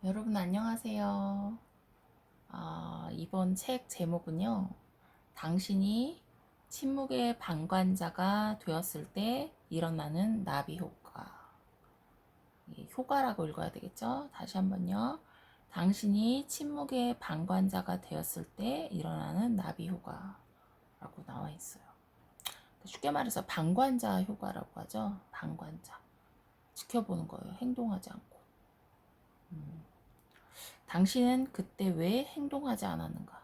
여러분 안녕하세요. 이번 책 제목은요. 당신이 침묵의 방관자가 되었을 때 일어나는 나비 효과. 효과라고 읽어야 되겠죠? 다시 한번요. 당신이 침묵의 방관자가 되었을 때 일어나는 나비 효과라고 나와 있어요. 쉽게 말해서 방관자 효과라고 하죠. 방관자. 지켜보는 거예요. 행동하지 않고. 당신은 그때 왜 행동하지 않았는가?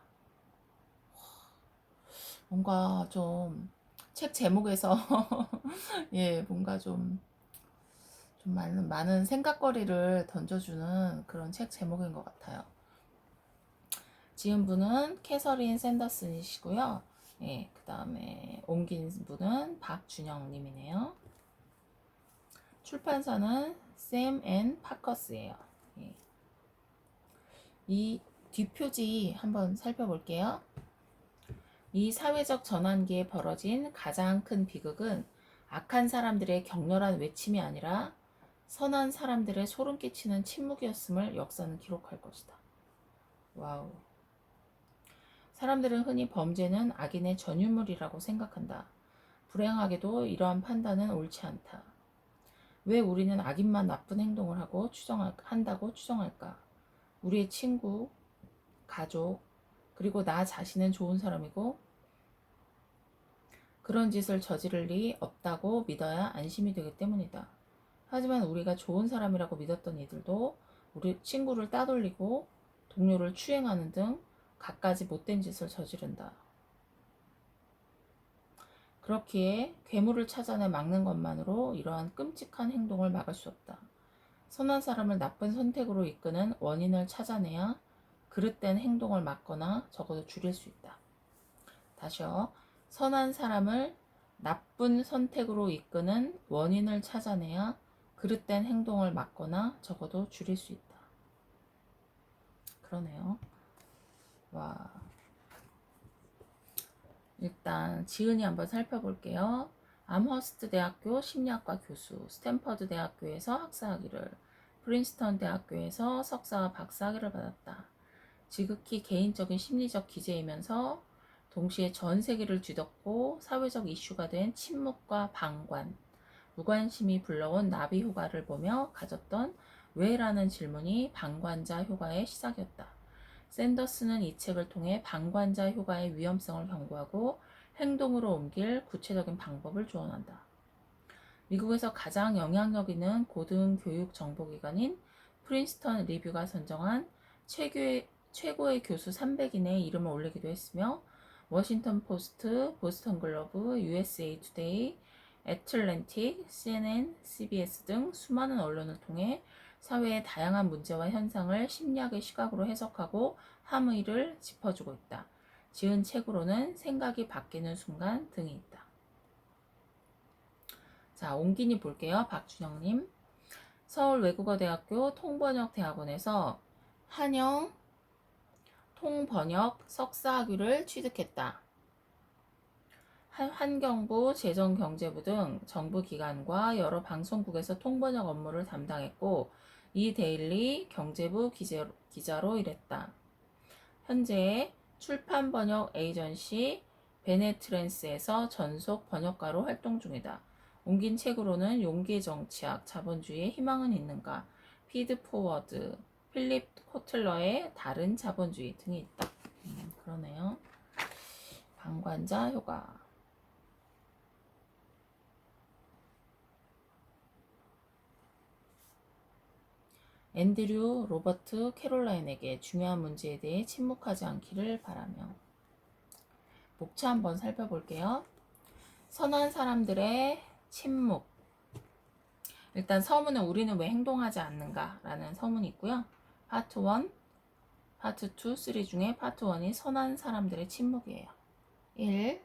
뭔가 좀 책 제목에서 예, 뭔가 좀 많은 생각거리를 던져주는 그런 책 제목인 것 같아요. 지은 분은 캐서린 샌더슨이시고요. 예, 그 다음에 옮긴 분은 박준영 님이네요. 출판사는 샘 앤 파커스예요. 예. 이 뒷표지 한번 살펴볼게요. 이 사회적 전환기에 벌어진 가장 큰 비극은 악한 사람들의 격렬한 외침이 아니라 선한 사람들의 소름 끼치는 침묵이었음을 역사는 기록할 것이다. 와우. 사람들은 흔히 범죄는 악인의 전유물이라고 생각한다. 불행하게도 이러한 판단은 옳지 않다. 왜 우리는 악인만 나쁜 행동을 하고 한다고 추정할까? 우리의 친구, 가족, 그리고 나 자신은 좋은 사람이고 그런 짓을 저지를 리 없다고 믿어야 안심이 되기 때문이다. 하지만 우리가 좋은 사람이라고 믿었던 이들도 우리 친구를 따돌리고 동료를 추행하는 등 갖가지 못된 짓을 저지른다. 그렇기에 괴물을 찾아내 막는 것만으로 이러한 끔찍한 행동을 막을 수 없다. 선한 사람을 나쁜 선택으로 이끄는 원인을 찾아내야 그릇된 행동을 막거나 적어도 줄일 수 있다. 다시요. 선한 사람을 나쁜 선택으로 이끄는 원인을 찾아내야 그릇된 행동을 막거나 적어도 줄일 수 있다. 그러네요. 와. 일단 지은이 한번 살펴볼게요. 암허스트 대학교 심리학과 교수, 스탠퍼드 대학교에서 학사학위를, 프린스턴 대학교에서 석사와 박사학위를 받았다. 지극히 개인적인 심리적 기재이면서 동시에 전 세계를 뒤덮고 사회적 이슈가 된 침묵과 방관, 무관심이 불러온 나비 효과를 보며 가졌던 왜라는 질문이 방관자 효과의 시작이었다. 샌더스는 이 책을 통해 방관자 효과의 위험성을 경고하고 행동으로 옮길 구체적인 방법을 조언한다. 미국에서 가장 영향력 있는 고등교육 정보기관인 프린스턴 리뷰가 선정한 최고의 교수 300인의 이름을 올리기도 했으며 워싱턴 포스트, 보스턴 글로브, USA 투데이, 애틀랜틱, CNN, CBS 등 수많은 언론을 통해 사회의 다양한 문제와 현상을 심리학의 시각으로 해석하고 함의를 짚어주고 있다. 지은 책으로는 생각이 바뀌는 순간 등이 있다. 자, 옹기니 볼게요. 박준영님. 서울외국어대학교 통번역대학원에서 한영 통번역 석사학위를 취득했다. 환경부, 재정경제부 등 정부 기관과 여러 방송국에서 통번역 업무를 담당했고 이데일리 경제부 기자로 일했다. 현재 출판 번역 에이전시 베네트랜스에서 전속 번역가로 활동 중이다. 옮긴 책으로는 용기의 정치학, 자본주의에 희망은 있는가, 피드포워드, 필립 코틀러의 다른 자본주의 등이 있다. 그러네요. 방관자 효과. 앤드류 로버트 캐롤라인에게 중요한 문제에 대해 침묵하지 않기를 바라며. 목차 한번 살펴볼게요. 선한 사람들의 침묵. 일단 서문은 우리는 왜 행동하지 않는가 라는 서문이 있고요. 파트 1, 파트 2, 3 중에 파트 1이 선한 사람들의 침묵이에요. 1.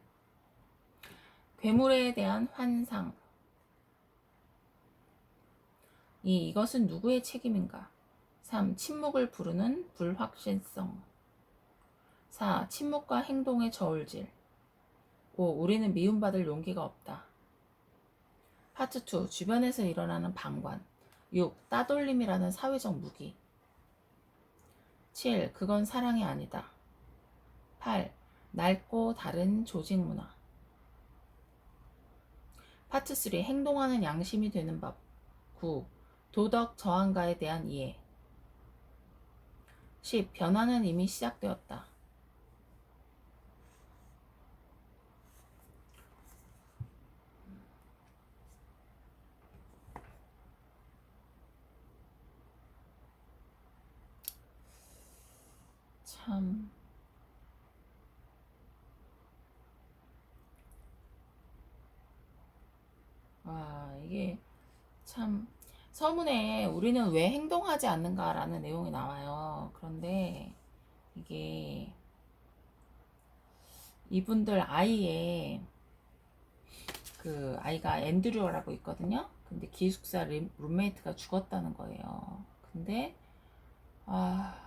괴물에 대한 환상. 이것은 누구의 책임인가? 3. 침묵을 부르는 불확실성. 4. 침묵과 행동의 저울질. 5. 우리는 미움받을 용기가 없다. 파트 2. 주변에서 일어나는 방관. 6. 따돌림이라는 사회적 무기. 7. 그건 사랑이 아니다. 8. 낡고 다른 조직 문화. 파트 3. 행동하는 양심이 되는 법. 9. 도덕 저항가에 대한 이해. 10. 변화는 이미 시작되었다. 참, 이게 참, 서문에 우리는 왜 행동하지 않는가라는 내용이 나와요. 그런데 이게 이분들 아이의 그 아이가 앤드류라고 있거든요. 근데 기숙사 룸메이트가 죽었다는 거예요. 근데 아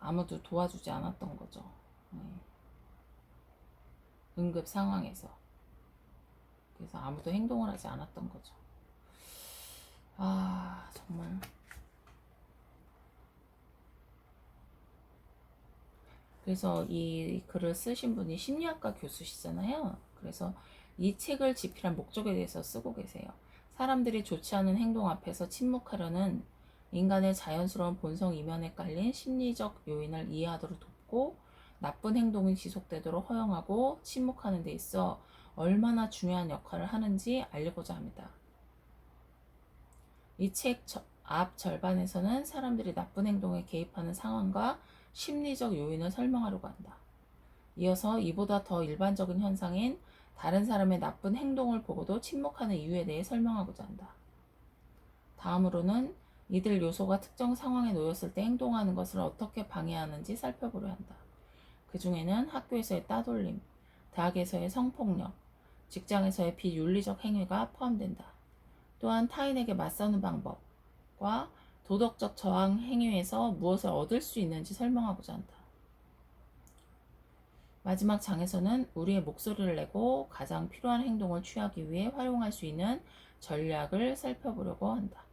아무도 도와주지 않았던 거죠. 네. 응급 상황에서. 그래서 아무도 행동을 하지 않았던 거죠. 정말. 그래서 이 글을 쓰신 분이 심리학과 교수시잖아요. 그래서 이 책을 집필한 목적에 대해서 쓰고 계세요. 사람들이 좋지 않은 행동 앞에서 침묵하려는 인간의 자연스러운 본성 이면에 깔린 심리적 요인을 이해하도록 돕고 나쁜 행동이 지속되도록 허용하고 침묵하는 데 있어 얼마나 중요한 역할을 하는지 알리고자 합니다. 이 책 앞 절반에서는 사람들이 나쁜 행동에 개입하는 상황과 심리적 요인을 설명하려고 한다. 이어서 이보다 더 일반적인 현상인 다른 사람의 나쁜 행동을 보고도 침묵하는 이유에 대해 설명하고자 한다. 다음으로는 이들 요소가 특정 상황에 놓였을 때 행동하는 것을 어떻게 방해하는지 살펴보려 한다. 그 중에는 학교에서의 따돌림, 대학에서의 성폭력, 직장에서의 비윤리적 행위가 포함된다. 또한 타인에게 맞서는 방법과 도덕적 저항 행위에서 무엇을 얻을 수 있는지 설명하고자 한다. 마지막 장에서는 우리의 목소리를 내고 가장 필요한 행동을 취하기 위해 활용할 수 있는 전략을 살펴보려고 한다.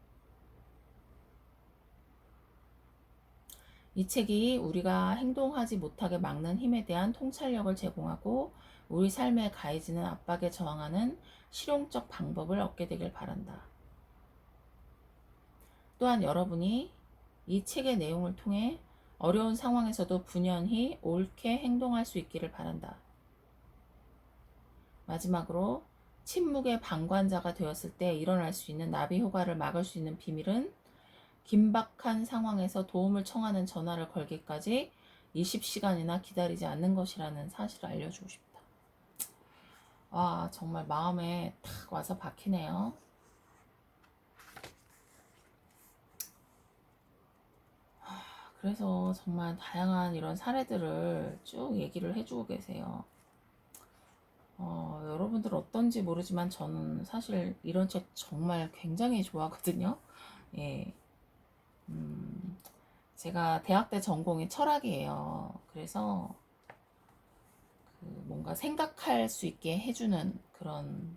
이 책이 우리가 행동하지 못하게 막는 힘에 대한 통찰력을 제공하고 우리 삶에 가해지는 압박에 저항하는 실용적 방법을 얻게 되길 바란다. 또한 여러분이 이 책의 내용을 통해 어려운 상황에서도 분연히 옳게 행동할 수 있기를 바란다. 마지막으로 침묵의 방관자가 되었을 때 일어날 수 있는 나비 효과를 막을 수 있는 비밀은 긴박한 상황에서 도움을 청하는 전화를 걸기까지 20시간이나 기다리지 않는 것이라는 사실을 알려주고 싶다. 정말 마음에 탁 와서 박히네요. 그래서 정말 다양한 이런 사례들을 쭉 얘기를 해주고 계세요. 여러분들 어떤지 모르지만 저는 사실 이런 책 정말 굉장히 좋아하거든요. 예. 제가 대학 때 전공이 철학이에요. 그래서 뭔가 생각할 수 있게 해주는 그런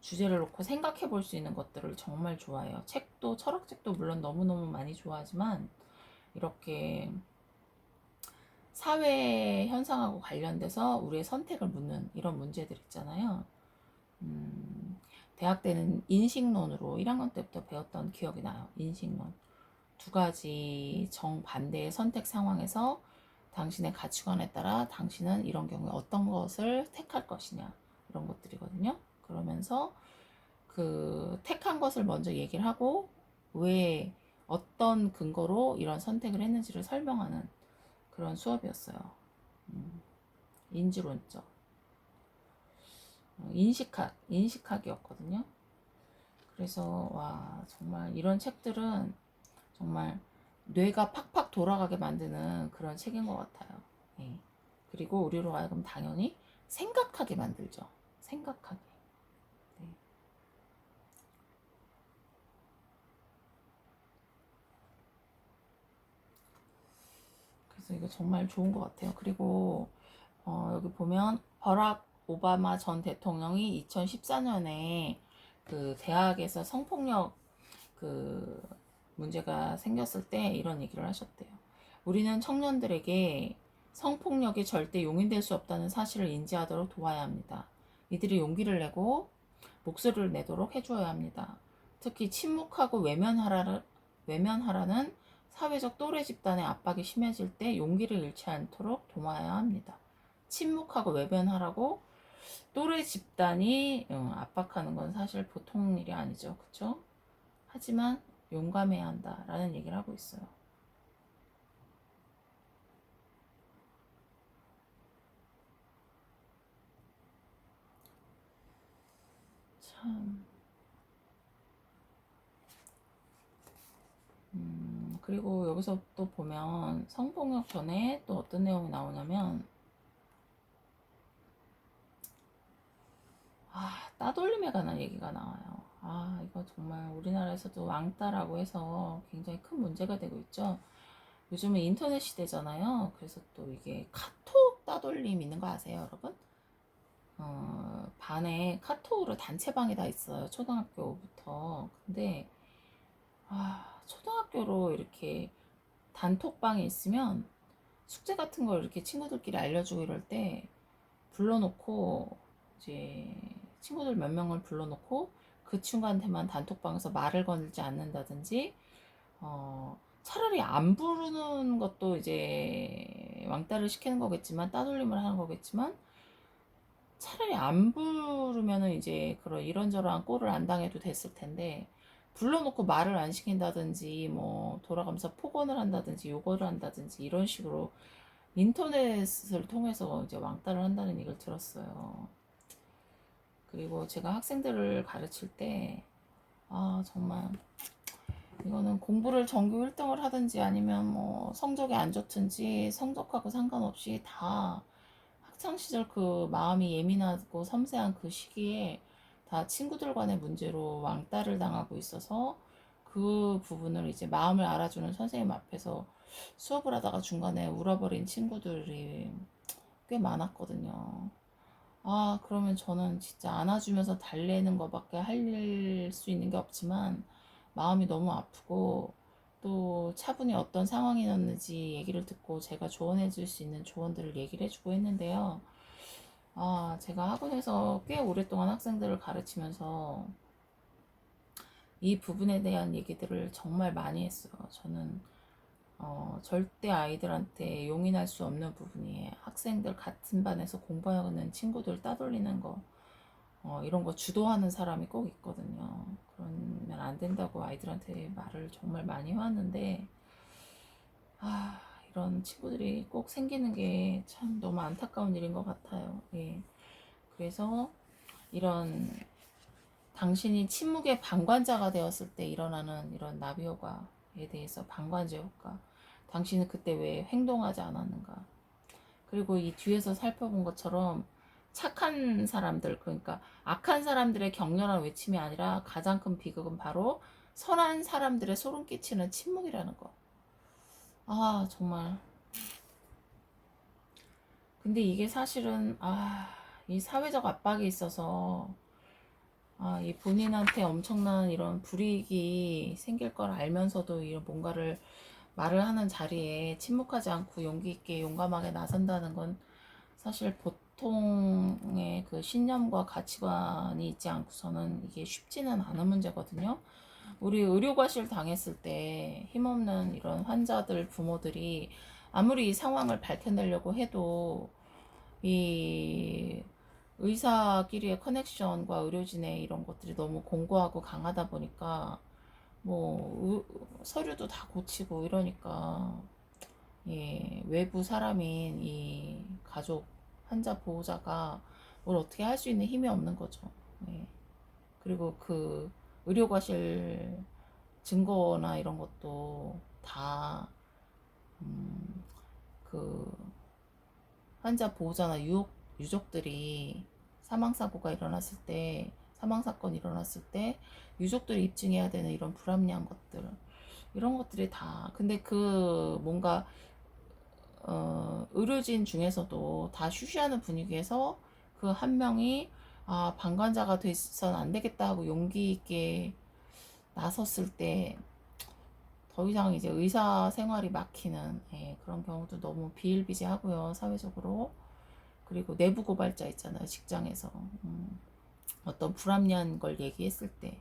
주제를 놓고 생각해 볼 수 있는 것들을 정말 좋아해요. 책도, 철학책도 물론 너무너무 많이 좋아하지만 이렇게 사회 현상하고 관련돼서 우리의 선택을 묻는 이런 문제들 있잖아요. 대학 때는 인식론으로 1학년 때부터 배웠던 기억이 나요. 인식론. 두 가지 정반대의 선택 상황에서 당신의 가치관에 따라 당신은 이런 경우에 어떤 것을 택할 것이냐 이런 것들이거든요. 그러면서 그 택한 것을 먼저 얘기를 하고 왜 어떤 근거로 이런 선택을 했는지를 설명하는 그런 수업이었어요. 인지론적 인식학이었거든요. 그래서 정말 이런 책들은 정말 뇌가 팍팍 돌아가게 만드는 그런 책인 것 같아요. 예. 그리고 우리로 하여금 당연히 생각하게 만들죠. 생각하게. 네. 그래서 이거 정말 좋은 것 같아요. 그리고 여기 보면 버락 오바마 전 대통령이 2014년에 그 대학에서 성폭력 그 문제가 생겼을 때 이런 얘기를 하셨대요. 우리는 청년들에게 성폭력이 절대 용인될 수 없다는 사실을 인지하도록 도와야 합니다. 이들이 용기를 내고 목소리를 내도록 해줘야 합니다. 특히 침묵하고 외면하라는 사회적 또래 집단의 압박이 심해질 때 용기를 잃지 않도록 도와야 합니다. 침묵하고 외면하라고 또래 집단이 압박하는 건 사실 보통 일이 아니죠. 그쵸? 하지만 용감해야 한다라는 얘기를 하고 있어요. 참. 그리고 여기서 또 보면 성폭력 전에 또 어떤 내용이 나오냐면 따돌림에 관한 얘기가 나와요. 이거 정말 우리나라에서도 왕따라고 해서 굉장히 큰 문제가 되고 있죠. 요즘은 인터넷 시대잖아요. 그래서 또 이게 카톡 따돌림 있는 거 아세요, 여러분? 반에 카톡으로 단체방이 다 있어요. 초등학교부터. 근데 초등학교로 이렇게 단톡방에 있으면 숙제 같은 걸 이렇게 친구들끼리 알려주고 이럴 때 불러놓고 이제 친구들 몇 명을 불러놓고 그 친구한테만 단톡방에서 말을 걸지 않는다든지 차라리 안 부르는 것도 이제 왕따를 시키는 거겠지만 따돌림을 하는 거겠지만 차라리 안 부르면은 이제 그런 이런저런 꼴을 안 당해도 됐을 텐데 불러놓고 말을 안 시킨다든지 뭐 돌아가면서 폭언을 한다든지 욕을 한다든지 이런 식으로 인터넷을 통해서 이제 왕따를 한다는 얘기를 들었어요. 그리고 제가 학생들을 가르칠 때 정말 이거는 공부를 전교 1등을 하든지 아니면 뭐 성적이 안 좋든지 성적하고 상관없이 다 학창시절 그 마음이 예민하고 섬세한 그 시기에 다 친구들 간의 문제로 왕따를 당하고 있어서 그 부분을 이제 마음을 알아주는 선생님 앞에서 수업을 하다가 중간에 울어버린 친구들이 꽤 많았거든요. 그러면 저는 진짜 안아주면서 달래는 것밖에 할 수 있는 게 없지만 마음이 너무 아프고 또 차분히 어떤 상황이었는지 얘기를 듣고 제가 조언해 줄 수 있는 조언들을 얘기를 해주고 했는데요. 제가 학원에서 꽤 오랫동안 학생들을 가르치면서 이 부분에 대한 얘기들을 정말 많이 했어요. 저는 절대 아이들한테 용인할 수 없는 부분이 학생들 같은 반에서 공부하는 친구들 따돌리는 거 이런 거 주도하는 사람이 꼭 있거든요. 그러면 안 된다고 아이들한테 말을 정말 많이 해왔는데 이런 친구들이 꼭 생기는 게 참 너무 안타까운 일인 것 같아요. 예. 그래서 이런 당신이 침묵의 방관자가 되었을 때 일어나는 이런 나비 효과에 대해서 방관제 효과. 당신은 그때 왜 행동하지 않았는가? 그리고 이 뒤에서 살펴본 것처럼 착한 사람들, 그러니까 악한 사람들의 격렬한 외침이 아니라 가장 큰 비극은 바로 선한 사람들의 소름 끼치는 침묵이라는 거. 정말. 근데 이게 사실은, 이 사회적 압박이 있어서, 이 본인한테 엄청난 이런 불이익이 생길 걸 알면서도 이런 뭔가를 말을 하는 자리에 침묵하지 않고 용기 있게 용감하게 나선다는 건 사실 보통의 그 신념과 가치관이 있지 않고서는 이게 쉽지는 않은 문제거든요. 우리 의료과실 당했을 때 힘없는 이런 환자들 부모들이 아무리 이 상황을 밝혀내려고 해도 이 의사끼리의 커넥션과 의료진의 이런 것들이 너무 공고하고 강하다 보니까 뭐 서류도 다 고치고 이러니까 외부 사람인 이 가족 환자 보호자가 뭘 어떻게 할 수 있는 힘이 없는 거죠. 그리고 그 의료과실 증거나 이런 것도 다 그 환자 보호자나 유족들이 사망사고가 일어났을 때 사망사건이 일어났을 때 유족들이 입증해야 되는 이런 불합리한 것들 이런 것들이 다 근데 그 뭔가 의료진 중에서도 다 쉬쉬하는 분위기에서 그 한 명이 방관자가 돼선 안 되겠다 하고 용기 있게 나섰을 때 더 이상 이제 의사 생활이 막히는 그런 경우도 너무 비일비재하고요, 사회적으로. 그리고 내부 고발자 있잖아요, 직장에서. 어떤 불합리한 걸 얘기했을 때,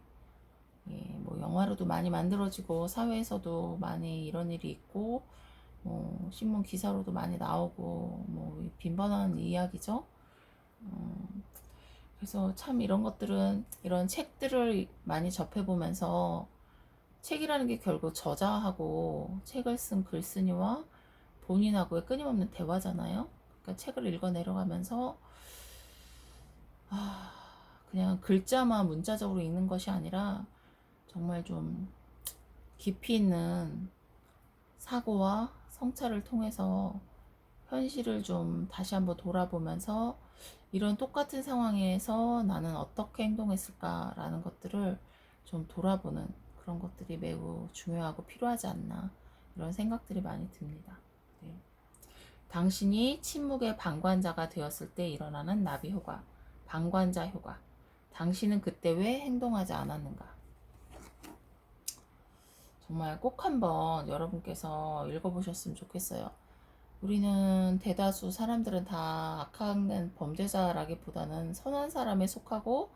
뭐 영화로도 많이 만들어지고 사회에서도 많이 이런 일이 있고, 뭐 신문 기사로도 많이 나오고, 뭐 빈번한 이야기죠. 그래서 참 이런 것들은, 이런 책들을 많이 접해보면서, 책이라는 게 결국 저자하고 책을 쓴 글쓴이와 본인하고의 끊임없는 대화잖아요. 그러니까 책을 읽어 내려가면서 그냥 글자만 문자적으로 읽는 것이 아니라 정말 좀 깊이 있는 사고와 성찰을 통해서 현실을 좀 다시 한번 돌아보면서 이런 똑같은 상황에서 나는 어떻게 행동했을까라는 것들을 좀 돌아보는 그런 것들이 매우 중요하고 필요하지 않나, 이런 생각들이 많이 듭니다. 네. 당신이 침묵의 방관자가 되었을 때 일어나는 나비 효과, 방관자 효과. 당신은 그때 왜 행동하지 않았는가? 정말 꼭 한번 여러분께서 읽어보셨으면 좋겠어요. 우리는 대다수 사람들은 다 악한 범죄자라기보다는 선한 사람에 속하고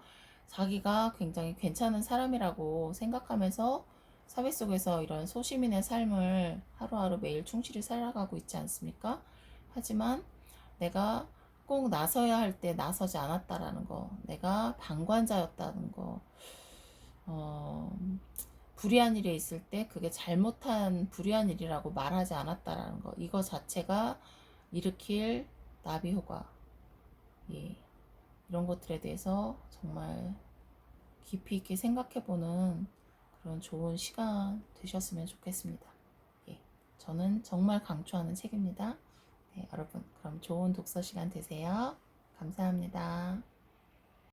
자기가 굉장히 괜찮은 사람이라고 생각하면서 사회 속에서 이런 소시민의 삶을 하루하루 매일 충실히 살아가고 있지 않습니까? 하지만 내가 꼭 나서야 할 때 나서지 않았다라는 거, 내가 방관자였다는 거, 불의한 일에 있을 때 그게 잘못한 불의한 일이라고 말하지 않았다라는 거, 이거 자체가 일으킬 나비 효과, 이런 것들에 대해서 정말 깊이 있게 생각해보는 그런 좋은 시간 되셨으면 좋겠습니다. 저는 정말 강추하는 책입니다. 여러분, 그럼 좋은 독서 시간 되세요. 감사합니다.